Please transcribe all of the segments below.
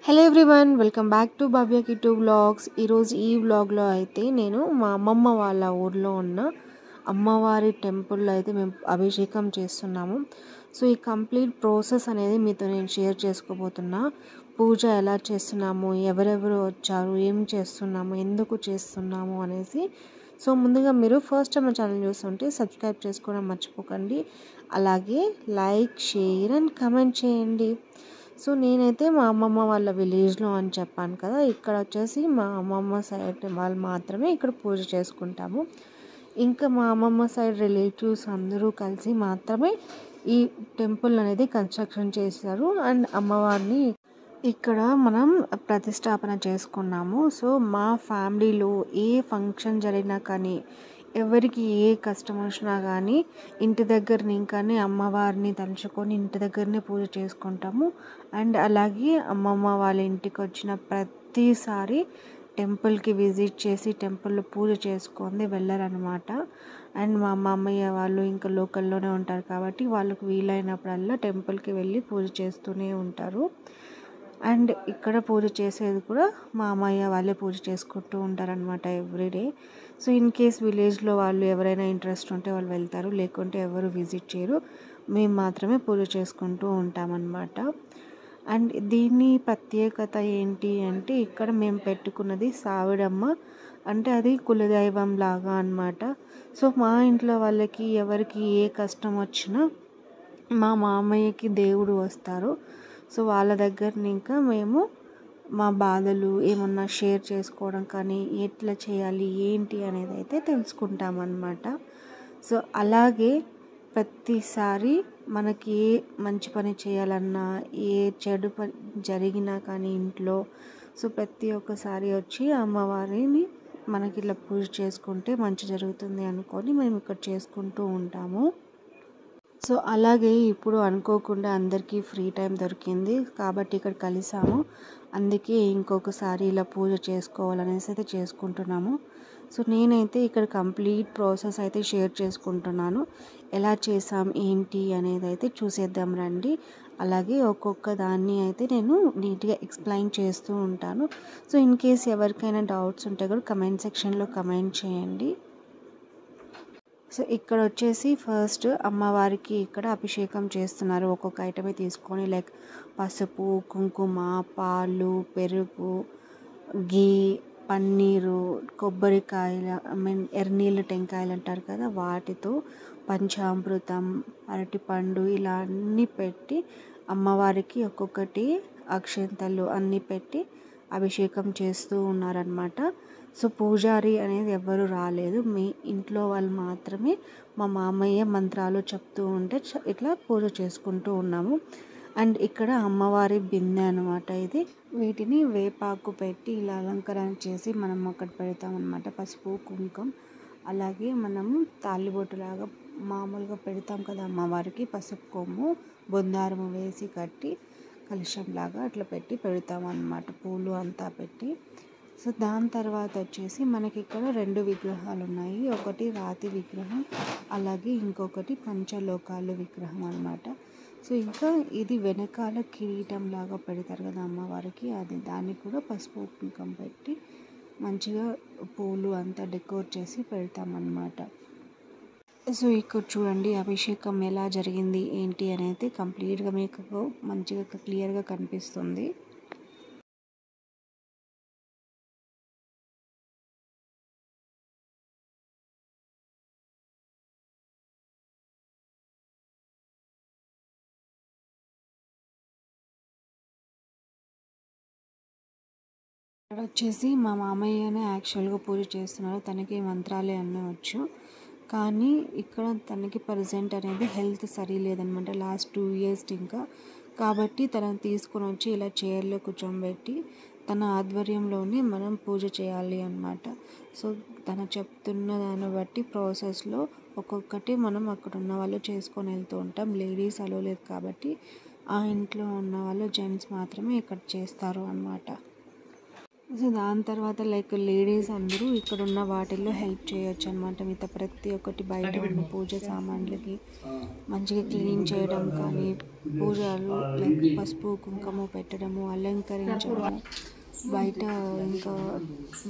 Hello everyone, welcome back to Bhavya Kittu vlogs. ఈరోజు ఈ వ్లాగ్లో అయితే నేను మా అమ్మమ్మ వాళ్ళ ఊర్లో ఉన్న అమ్మవారి టెంపుల్లో అయితే మేము అభిషేకం చేస్తున్నాము. సో ఈ కంప్లీట్ ప్రాసెస్ అనేది మీతో నేను షేర్ చేసుకోబోతున్నా. పూజ ఎలా చేస్తున్నాము, ఎవరెవరు వచ్చారు, ఏం చేస్తున్నాము, ఎందుకు చేస్తున్నాము అనేసి. సో ముందుగా మీరు ఫస్ట్ టైం మా ఛానల్ చూస్తుంటే సబ్స్క్రైబ్ చేసుకోవడం మర్చిపోకండి. అలాగే లైక్, షేర్ అండ్ కమెంట్ చేయండి. సో నేనైతే మా అమ్మమ్మ వాళ్ళ విలేజ్లో అని చెప్పాను కదా, ఇక్కడ వచ్చేసి మా అమ్మమ్మ సైడ్ వాళ్ళు మాత్రమే ఇక్కడ పూజ చేసుకుంటాము. ఇంకా మా అమ్మమ్మ సైడ్ రిలేటివ్స్ అందరూ కలిసి మాత్రమే ఈ టెంపుల్ అనేది కన్స్ట్రక్షన్ చేశారు. అండ్ అమ్మవారిని ఇక్కడ మనం ప్రతిష్టాపన చేసుకున్నాము. సో మా ఫ్యామిలీలో ఏ ఫంక్షన్ జరిగినా కానీ, ఎవరికి ఏ కష్టం వచ్చినా కానీ ఇంటి దగ్గరని కానీ అమ్మవారిని తలుచుకొని ఇంటి దగ్గరనే పూజ చేసుకుంటాము. అండ్ అలాగే అమ్మమ్మ వాళ్ళ ఇంటికి వచ్చిన ప్రతిసారి టెంపుల్కి విజిట్ చేసి టెంపుల్లో పూజ చేసుకొని వెళ్ళారనమాట. అండ్ మా మామయ్య వాళ్ళు ఇంకా లోకల్లోనే ఉంటారు కాబట్టి వాళ్ళకు వీలైనప్పుడల్లా టెంపుల్కి వెళ్ళి పూజ చేస్తూనే ఉంటారు. అండ్ ఇక్కడ పూజ చేసేది కూడా మా అమ్మయ్య వాళ్ళే పూజ చేసుకుంటూ ఉంటారనమాట ఎవ్రీడే. సో ఇన్ కేస్ విలేజ్లో వాళ్ళు ఎవరైనా ఇంట్రెస్ట్ ఉంటే వాళ్ళు వెళ్తారు, లేకుంటే ఎవరు విజిట్ చేయరు. మేము మాత్రమే పూజ చేసుకుంటూ ఉంటామన్నమాట. అండ్ దీని ప్రత్యేకత ఏంటి అంటే, ఇక్కడ మేము పెట్టుకున్నది సావిడమ్మ, అంటే అది కులదైవం లాగా అన్నమాట. సో మా ఇంట్లో వాళ్ళకి ఎవరికి ఏ కష్టం వచ్చినా మా మామయ్యకి దేవుడు వస్తారు. సో వాళ్ళ దగ్గరని ఇంకా మేము మా బాధలు ఏమన్నా షేర్ చేసుకోవడం కానీ, ఎట్లా చేయాలి ఏంటి అనేది అయితే తెలుసుకుంటామన్నమాట. సో అలాగే ప్రతిసారి మనకి ఏ మంచి పని చేయాలన్నా, ఏ చెడు పని జరిగినా కానీ ఇంట్లో, సో ప్రతి ఒక్కసారి వచ్చి అమ్మవారిని మనకి ఇలా పూజ చేసుకుంటే మంచి జరుగుతుంది అనుకొని మేము ఇక్కడ చేసుకుంటూ ఉంటాము. సో అలాగే ఇప్పుడు అనుకోకుండా అందరికీ ఫ్రీ టైం దొరికింది కాబట్టి ఇక్కడ కలిసాము. అందుకే ఇంకొకసారి ఇలా పూజ చేసుకోవాలనేసి అయితే చేసుకుంటున్నాము. సో నేనైతే ఇక్కడ కంప్లీట్ ప్రాసెస్ అయితే షేర్ చేసుకుంటున్నాను. ఎలా చేసాం ఏంటి అనేది అయితే చూసేద్దాం రండి. అలాగే ఒక్కొక్క దాన్ని అయితే నేను నీట్గా ఎక్స్ప్లెయిన్ చేస్తూ ఉంటాను. సో ఇన్ కేస్ ఎవరికైనా డౌట్స్ ఉంటే కూడా కమెంట్ సెక్షన్లో కమెంట్ చేయండి. సో ఇక్కడ వచ్చేసి ఫస్ట్ అమ్మవారికి ఇక్కడ అభిషేకం చేస్తున్నారు. ఒక్కొక్క ఐటమే తీసుకొని, లైక్ పసుపు, కుంకుమ, పాలు, పెరుగు, గీ, పన్నీరు, కొబ్బరికాయలు, ఎర్రనీళ్ళు టెంకాయలు అంటారు కదా, వాటితో పంచామృతం, అరటిపండు ఇలా అన్నీ పెట్టి అమ్మవారికి ఒక్కొక్కటి అక్షంతలు అన్నీ పెట్టి అభిషేకం చేస్తూ ఉన్నారనమాట. సో పూజారి అనేది ఎవ్వరు రాలేదు, మీ ఇంట్లో వాళ్ళు మాత్రమే మా మామయ్య మంత్రాలు చెప్తూ ఉంటే ఇట్లా పూజ చేసుకుంటూ ఉన్నాము. అండ్ ఇక్కడ అమ్మవారి బిందె అనమాట ఇది. వీటిని వేపాకు పెట్టి ఇలా అలంకరణ చేసి మనం అక్కడ పెడతామన్నమాట. పసుపు, కుంకుమ, అలాగే మనము తాళిబొట్టులాగా మామూలుగా పెడతాం కదా అమ్మవారికి, పసుపు కొమ్ము బొందారము వేసి కట్టి కలశంలాగా అట్లా పెట్టి పెడతామన్నమాట, పూలు అంతా పెట్టి. సో దాని తర్వాత వచ్చేసి మనకి ఇక్కడ రెండు విగ్రహాలు ఉన్నాయి. ఒకటి రాతి విగ్రహం, అలాగే ఇంకొకటి పంచలోకాలు విగ్రహం అన్నమాట. సో ఇంకా ఇది వెనకాల కిరీటం లాగా పెడతారు కదా అమ్మవారికి, అది దాన్ని కూడా పసుపు కుంకుమ పెట్టి మంచిగా పూలు అంతా డెకోర్ చేసి పెడతామన్నమాట. సో ఇక్కడ చూడండి అభిషేకం ఎలా జరిగింది ఏంటి అనేది కంప్లీట్గా మీకు మంచిగా క్లియర్గా కనిపిస్తుంది. ఇక్కడ వచ్చేసి మా మామయ్యనే యాక్చువల్గా పూజ చేస్తున్నారు. తనకి మంత్రాలే అన్నీ వచ్చు, కానీ ఇక్కడ తనకి ప్రజెంట్ అనేది హెల్త్ సరి లేదనమాట, లాస్ట్ 2 years ఇంకా. కాబట్టి తనని తీసుకొని వచ్చి ఇలా చైర్లో కూర్చోబెట్టి తన ఆధ్వర్యంలోనే మనం పూజ చేయాలి అన్నమాట. సో తను చెప్తున్న దాన్ని బట్టి ప్రాసెస్లో ఒక్కొక్కటి మనం అక్కడ ఉన్న వాళ్ళు చేసుకొని వెళ్తూ ఉంటాం. లేడీస్ అలో లేదు కాబట్టి ఆ ఇంట్లో ఉన్న వాళ్ళు జెంట్స్ మాత్రమే ఇక్కడ చేస్తారు అన్నమాట. సో దాని తర్వాత లైక్ లేడీస్ అందరూ ఇక్కడ ఉన్న వాటిల్లో హెల్ప్ చేయొచ్చు అనమాట. మిగతా ప్రతి ఒక్కటి బయట ఉన్న పూజ సామాన్లకి మంచిగా క్లీన్ చేయడం కానీ, పూజలు లైక్ పసుపు కుంకుమ పెట్టడము, అలంకరించడము, బయట ఇంకా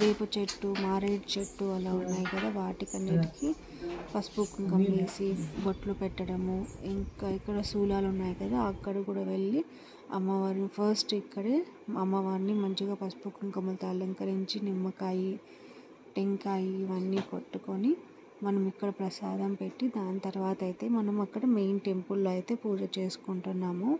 వేప చెట్టు, మారేడు చెట్టు అలా ఉన్నాయి కదా, వాటికన్నిటికీ పసుపు కుంకుమ వేసి బొట్లు పెట్టడము. ఇంకా ఇక్కడ శూలాలు ఉన్నాయి కదా, అక్కడ కూడా వెళ్ళి అమ్మవారిని ఫస్ట్ ఇక్కడే అమ్మవారిని మంచిగా పసుపు కుంకుమలతో అలంకరించి నిమ్మకాయ, టెంకాయ ఇవన్నీ కొట్టుకొని మనం ఇక్కడ ప్రసాదం పెట్టి దాని తర్వాత అయితే మనం అక్కడ మెయిన్ టెంపుల్లో అయితే పూజ చేసుకుంటున్నాము.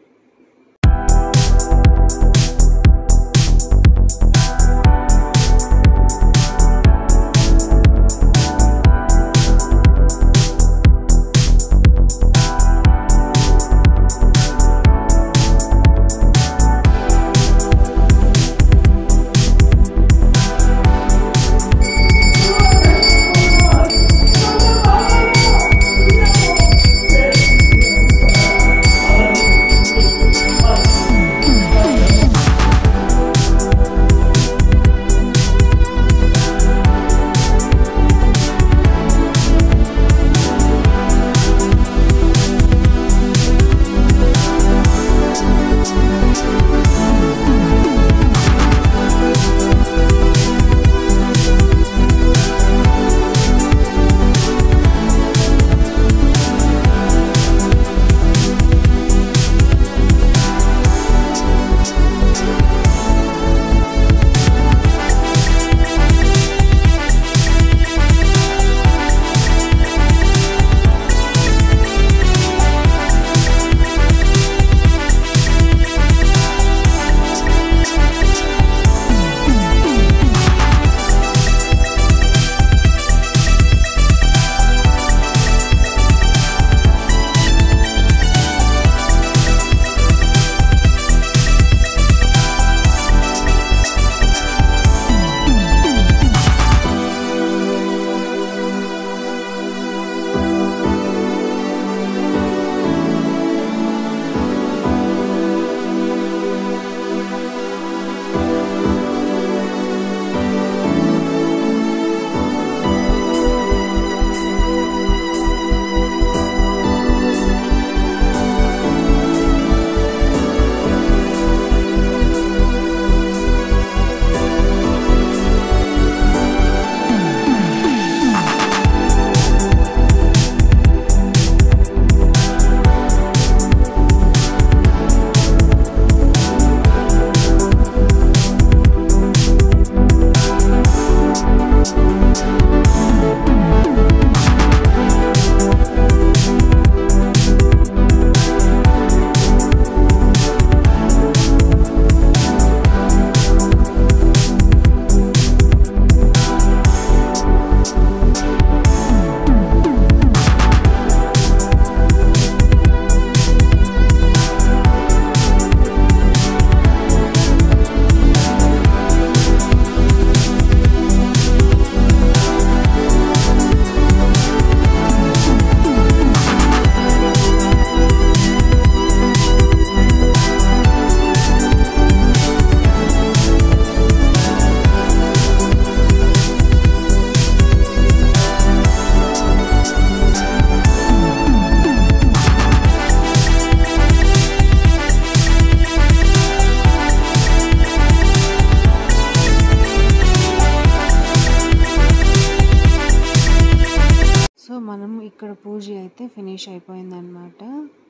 ఇక్కడ పూజ అయితే ఫినిష్ అయిపోయిందనమాట.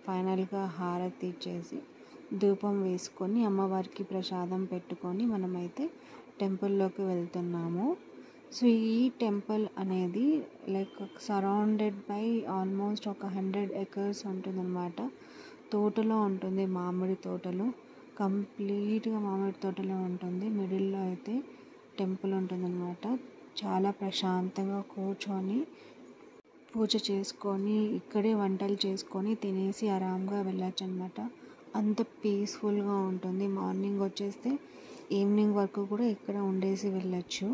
ఫైనల్గా హారతి ఇచ్చేసి ధూపం వేసుకొని అమ్మవారికి ప్రసాదం పెట్టుకొని మనమైతే టెంపుల్లోకి వెళ్తున్నాము. సో ఈ టెంపుల్ అనేది లైక్ సరౌండెడ్ బై ఆల్మోస్ట్ ఒక 100 ఎకర్స్ ఉంటుందన్నమాట. తోటలో ఉంటుంది, మామిడి తోటలు, కంప్లీట్గా మామిడి తోటలో ఉంటుంది. మిడిల్లో అయితే టెంపుల్ ఉంటుందన్నమాట. చాలా ప్రశాంతంగా కూర్చొని పూజ చేసుకొని ఇక్కడే వంటలు చేసుకొని తినేసి ఆరాంగా వెళ్ళొచ్చు అనమాట. అంత పీస్ఫుల్గా ఉంటుంది. మార్నింగ్ వచ్చేస్తే ఈవినింగ్ వరకు కూడా ఇక్కడ ఉండేసి వెళ్ళొచ్చు.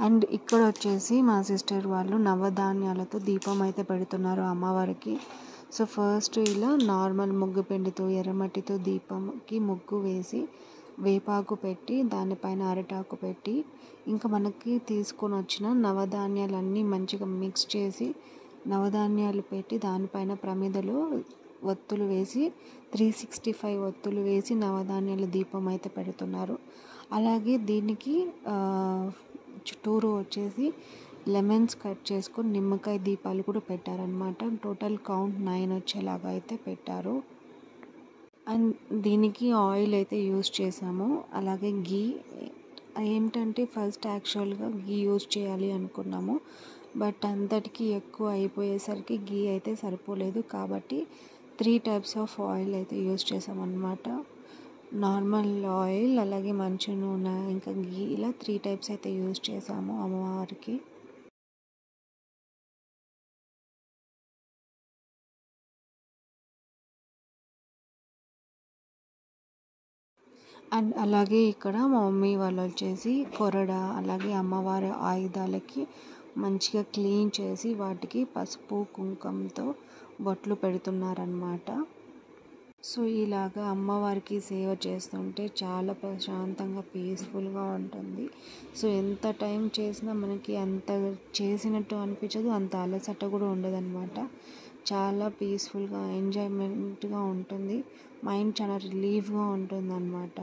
అండ్ ఇక్కడ వచ్చేసి మా సిస్టర్ వాళ్ళు నవధాన్యాలతో దీపం అయితే పెడుతున్నారు అమ్మవారికి. సో ఫస్ట్ ఇలా నార్మల్ ముగ్గు పిండితో ఎర్రమట్టితో దీపంకి ముగ్గు వేసి వేపాకు పెట్టి దానిపైన అరటాకు పెట్టి ఇంకా మనకి తీసుకొని వచ్చిన నవధాన్యాలన్నీ మంచిగా మిక్స్ చేసి నవధాన్యాలు పెట్టి దానిపైన ప్రమిదలో ఒత్తులు వేసి 365 ఒత్తులు వేసి నవధాన్యాల దీపం అయితే పెడుతున్నారు. అలాగే దీనికి చుట్టూరు వచ్చేసి లెమన్స్ కట్ చేసుకొని నిమ్మకాయ దీపాలు కూడా పెట్టారనమాట. టోటల్ కౌంట్ 9 వచ్చేలాగా అయితే పెట్టారు. అండ్ దీనికి ఆయిల్ అయితే యూజ్ చేసాము. అలాగే గీ ఏంటంటే ఫస్ట్ యాక్చువల్గా గీ యూజ్ చేయాలి అనుకున్నాము, బట్ అంతటికి ఎక్కువ అయిపోయేసరికి గీ అయితే సరిపోలేదు. కాబట్టి 3 టైప్స్ ఆఫ్ ఆయిల్ అయితే యూజ్ చేసామన్నమాట. నార్మల్ ఆయిల్, అలాగే మంచి నూనె, ఇంకా గీ, ఇలా 3 టైప్స్ అయితే యూజ్ చేసాము అమ్మవారికి. అండ్ అలాగే ఇక్కడ మా మమ్మీ వాళ్ళు వచ్చేసి కొరడ అలాగే అమ్మవారి ఆయుధాలకి మంచిగా క్లీన్ చేసి వాటికి పసుపు కుంకుమతో బొట్లు పెడుతున్నారనమాట. సో ఇలాగా అమ్మవారికి సేవ చేస్తుంటే చాలా ప్రశాంతంగా పీస్ఫుల్గా ఉంటుంది. సో ఎంత టైం చేసినా మనకి అంత చేసినట్టు అనిపించదు, అంత అలసట కూడా ఉండదన్నమాట. చాలా పీస్ఫుల్గా ఎంజాయ్మెంట్గా ఉంటుంది, మైండ్ చాలా రిలీఫ్గా ఉంటుంది అన్నమాట.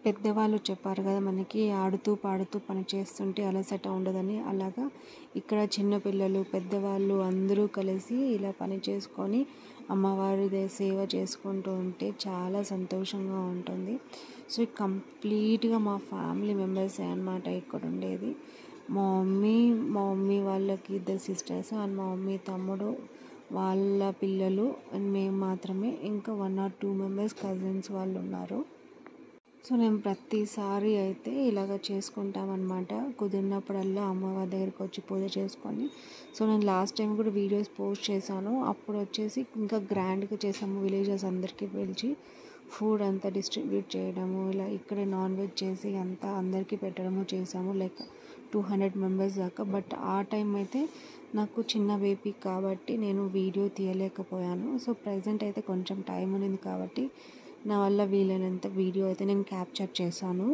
పెద్దవాళ్ళు చెప్పారు కదా మనకి ఆడుతూ పాడుతూ పని చేస్తుంటే అలసట ఉండదని. అలాగా ఇక్కడ చిన్నపిల్లలు పెద్దవాళ్ళు అందరూ కలిసి ఇలా పని చేసుకొని అమ్మవారి సేవ చేసుకుంటూ ఉంటే చాలా సంతోషంగా ఉంటుంది. సో కంప్లీట్గా మా ఫ్యామిలీ మెంబర్సే అన్నమాట ఇక్కడ ఉండేది. మా మమ్మీ వాళ్ళకి 2 సిస్టర్స్ అండ్ మా మమ్మీ తమ్ముడు వాళ్ళ పిల్లలు అండ్ మేము మాత్రమే, ఇంకా 1 or 2 మెంబర్స్ కజిన్స్ వాళ్ళు ఉన్నారు. సో నేను ప్రతిసారి అయితే ఇలాగ చేసుకుంటామన్నమాట. కుదిరినప్పుడల్లా అమ్మవారి దగ్గరికి వచ్చి పూజ చేసుకొని. సో నేను లాస్ట్ టైం కూడా వీడియోస్ పోస్ట్ చేశాను. అప్పుడు వచ్చేసి ఇంకా గ్రాండ్గా చేసాము, విలేజెస్ అందరికీ పిలిచి ఫుడ్ అంతా డిస్ట్రిబ్యూట్ చేయడము, ఇలా ఇక్కడే నాన్ వెజ్ చేసి అంతా అందరికీ పెట్టడము చేసాము, లైక్ 200 మెంబర్స్ దాకా. బట్ ఆ టైం అయితే నాకు చిన్న బేబీ కాబట్టి నేను వీడియో తీయలేకపోయాను. సో ప్రజెంట్ అయితే కొంచెం టైం ఉంది కాబట్టి నా వల్ల వీలైనంత వీడియో అయితే నేను క్యాప్చర్ చేశాను.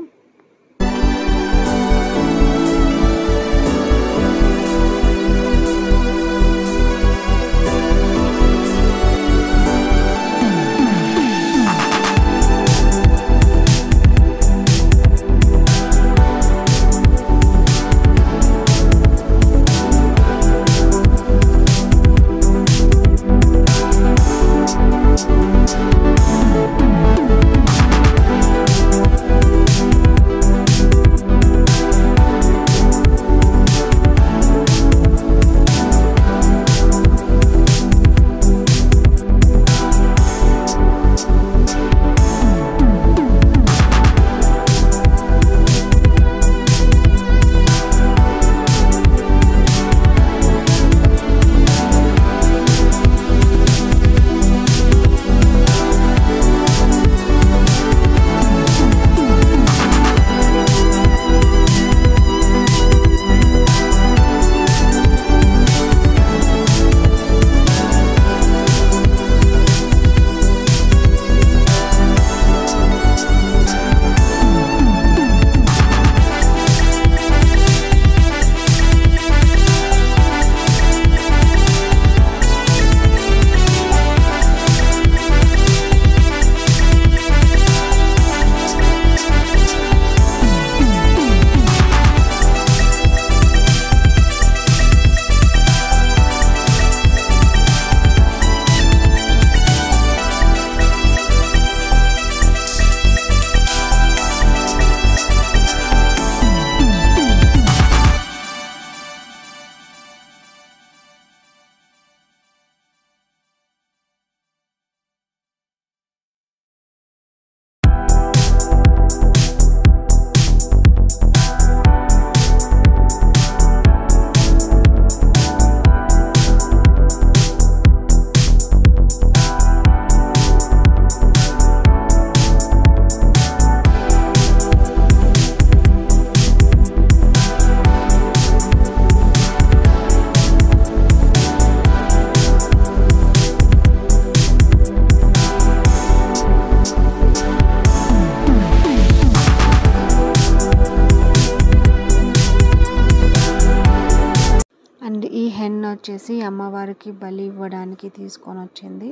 వదిన వచ్చేసి అమ్మవారికి బలి ఇవ్వడానికి తీసుకొని వచ్చింది.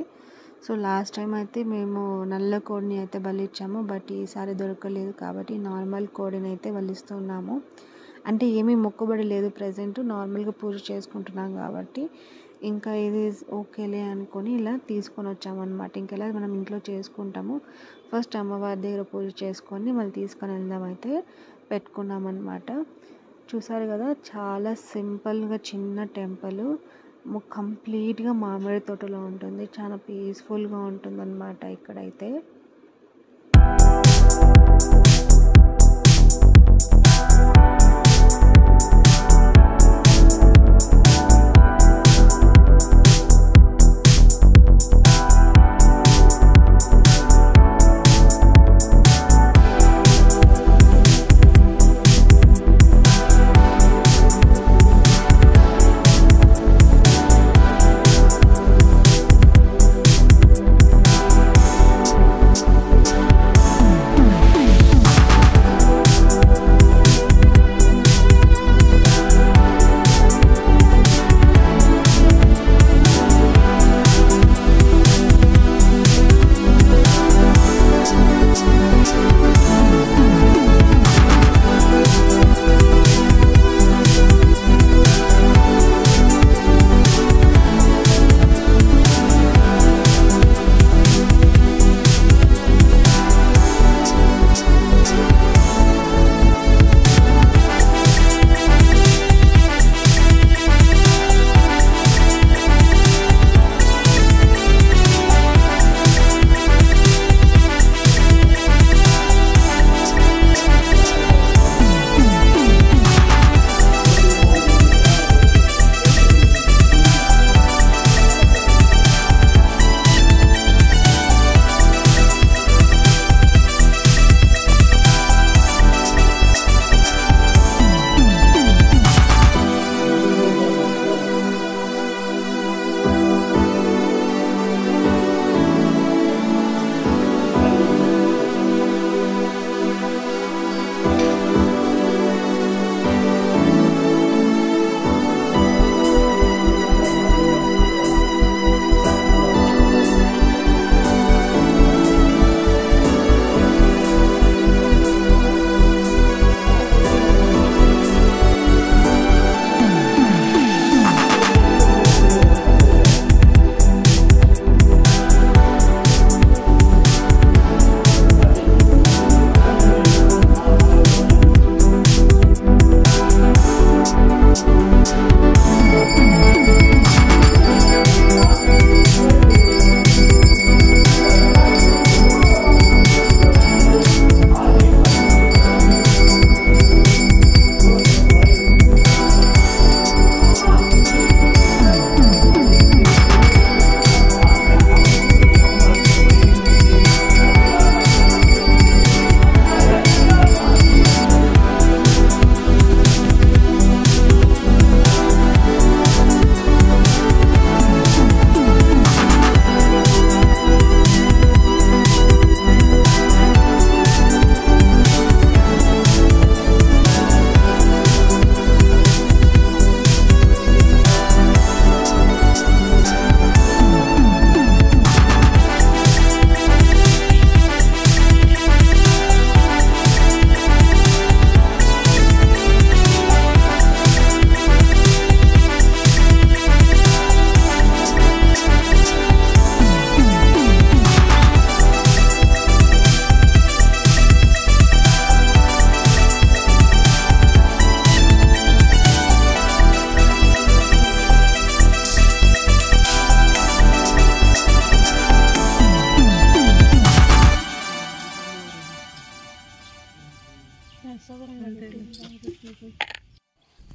సో లాస్ట్ టైం అయితే మేము నల్ల కోడిని అయితే బలి ఇచ్చాము. బట్ ఈసారి దొరకలేదు కాబట్టి నార్మల్ కోడిని అయితే బలిస్తున్నాము. అంటే ఏమీ మొక్కుబడి లేదు, ప్రజెంట్ నార్మల్గా పూజ చేసుకుంటున్నాం కాబట్టి ఇంకా ఇది ఓకేలే అనుకొని ఇలా తీసుకొని వచ్చామన్నమాట. ఇంకెలా మనం ఇంట్లో చేసుకుంటాము, ఫస్ట్ అమ్మవారి దగ్గర పూజ చేసుకొని మళ్ళీ తీసుకొని వెళ్దాం అయితే పెట్టుకున్నామన్నమాట. చూసారు కదా, చాలా సింపుల్గా చిన్న టెంపుల్ కంప్లీట్గా మామిడి తోటలో ఉంటుంది. చాలా పీస్ఫుల్గా ఉంటుంది అన్నమాట ఇక్కడైతే.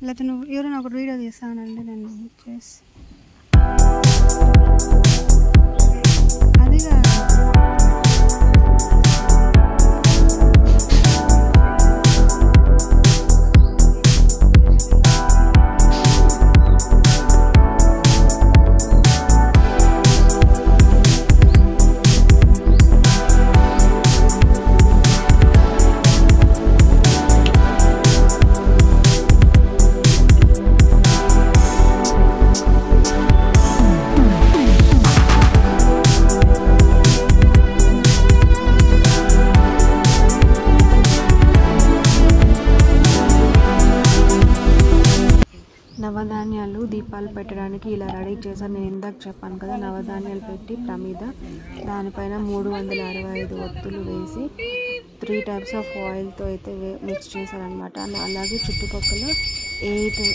లేకపోతే నువ్వు ఎవరైనా ఒకటి వీడియో తీస్తానండి నేను చేసి అది దీపాలు పెట్టడానికి ఇలా రెడీ చేశాను. నేను ఇందాక చెప్పాను కదా, నవధాన్యాలు పెట్టి ప్రమిద, దానిపైన 365 ఒత్తులు వేసి 3 టైప్స్ ఆఫ్ ఆయిల్తో అయితే మిక్స్ చేశారనమాట. అలాగే చుట్టుపక్కల 8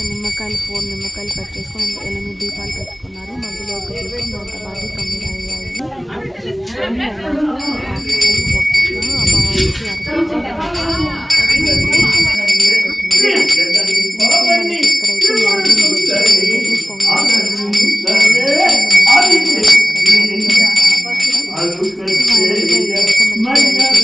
నిమ్మకాయలు 4 నిమ్మకాయలు కట్ చేసుకొని 8 దీపాలు పెట్టుకున్నారు. మధ్యలో ఒక దీపం, దాంతో పాటు 9 అయ్యాయి. అమ్మవారికి ఇక్కడైతే మార్నింగ్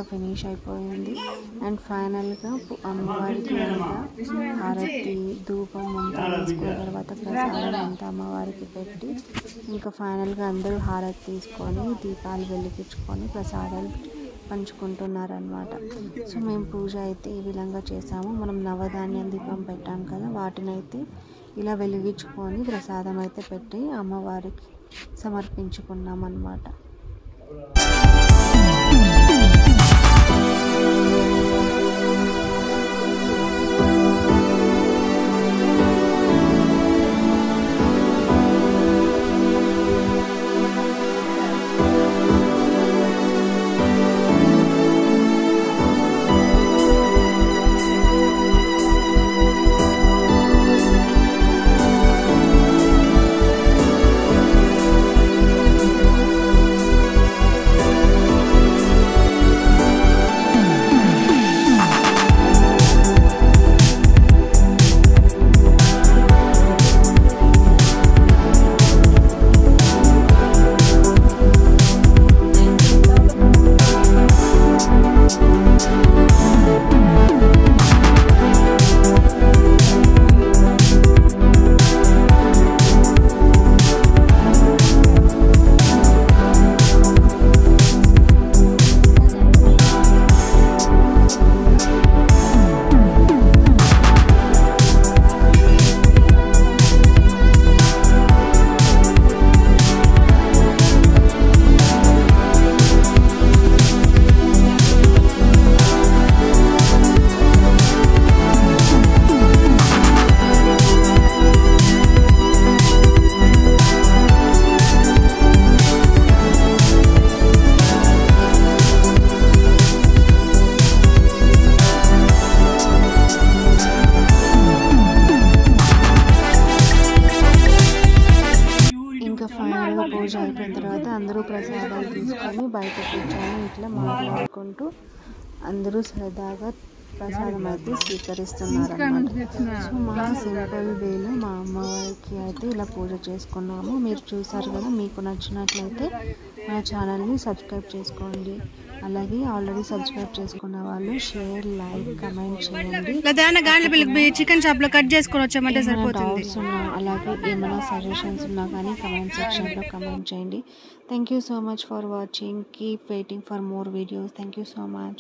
ఫినిష్ అయిపోయింది. అండ్ ఫైనల్గా అమ్మవారికి హారతి ధూపం అంతా వేసుకున్న తర్వాత ప్రసాదం అంతా అమ్మవారికి పెట్టి ఇంకా ఫైనల్గా అందరూ హారతి తీసుకొని దీపాలు వెలిగించుకొని ప్రసాదాలు పంచుకుంటున్నారనమాట. సో మేము పూజ అయితే ఈ విధంగా చేసాము. మనం నవధాన్యం దీపం పెట్టాం కదా, వాటినైతే ఇలా వెలిగించుకొని ప్రసాదం అయితే పెట్టి అమ్మవారికి సమర్పించుకున్నాం అన్నమాట. చేసుకొని బయట కూర్చొని ఇట్లా మాట్లాడుకుంటూ అందరూ సరదాగా ప్రసాదం అయితే స్వీకరిస్తున్నారు అన్నమాట. సో మా సింపుల్ వేలో మా అమ్మవారికి అయితే ఇలా పూజ చేసుకున్నాము. మీరు చూసారు కదా, మీకు నచ్చినట్లయితే మన ఛానల్ని సబ్స్క్రైబ్ చేసుకోండి. అలాగే ఆల్రెడీ సబ్స్క్రైబ్ చేసుకున్న వాళ్ళు షేర్, లైక్, కమెంట్ చేయండి. చికెన్ షాప్ లో కట్ చేసుకొని వచ్చామంటే సరిపోతుంది. డౌట్స్ ఉన్నా అలాగే ఏమైనా సజెషన్స్ ఉన్నా కానీ కమెంట్ సెక్షన్లో కమెంట్ చేయండి. Thank you so much for watching. Keep waiting for more videos. Thank you so much.